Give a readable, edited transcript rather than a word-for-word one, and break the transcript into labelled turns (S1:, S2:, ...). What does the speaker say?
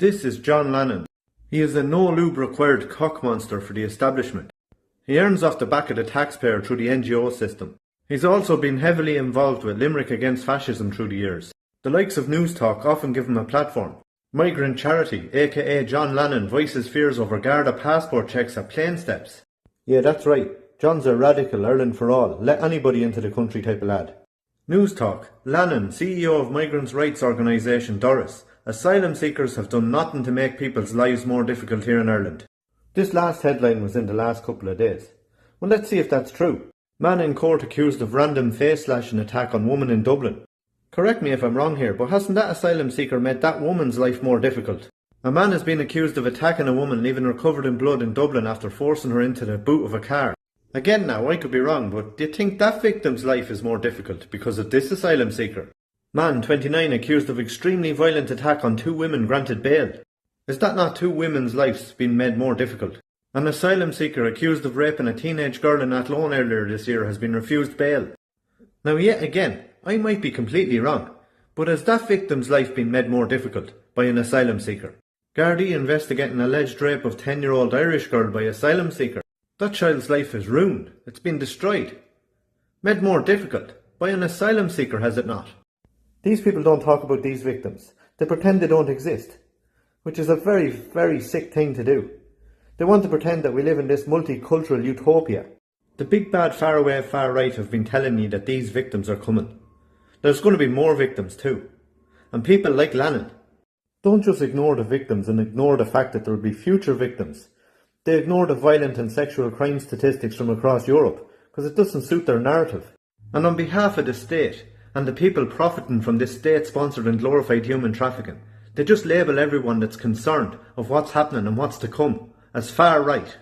S1: This is John Lannon. He is a no-lube-required cock monster for the establishment. He earns off the back of the taxpayer through the NGO system. He's also been heavily involved with Limerick Against Fascism through the years. The likes of Newstalk often give him a platform. Migrant Charity, aka John Lannon, voices fears over Garda passport checks at plane steps. Yeah, that's right. John's a radical Ireland for all, let anybody into the country type of lad. Newstalk, Lannon, CEO of migrants' rights organisation Doris. Asylum seekers have done nothing to make people's lives more difficult here in Ireland. This last headline was in the last couple of days. Well, let's see if that's true. Man in court accused of random face slashing attack on woman in Dublin. Correct me if I'm wrong here, but hasn't that asylum seeker made that woman's life more difficult? A man has been accused of attacking a woman, leaving her covered in blood in Dublin after forcing her into the boot of a car. Again now, I could be wrong, but do you think that victim's life is more difficult because of this asylum seeker? Man, 29, accused of extremely violent attack on 2 women granted bail. Is that not 2 women's lives being made more difficult? An asylum seeker accused of raping a teenage girl in Athlone earlier this year has been refused bail. Now yet again, I might be completely wrong, but has that victim's life been made more difficult by an asylum seeker? Gardaí investigating alleged rape of 10-year-old Irish girl by asylum seeker. That child's life is ruined. It's been destroyed. Made more difficult by an asylum seeker, has it not? These people don't talk about these victims. They pretend they don't exist, which is a very, very sick thing to do. They want to pretend that we live in this multicultural utopia. The big bad faraway far right have been telling me that these victims are coming. There's going to be more victims too. And people like Lannon. Don't just ignore the victims and ignore the fact that there will be future victims. They ignore the violent and sexual crime statistics from across Europe because it doesn't suit their narrative. And on behalf of the state, and the people profiting from this state-sponsored and glorified human trafficking, they just label everyone that's concerned of what's happening and what's to come as far right.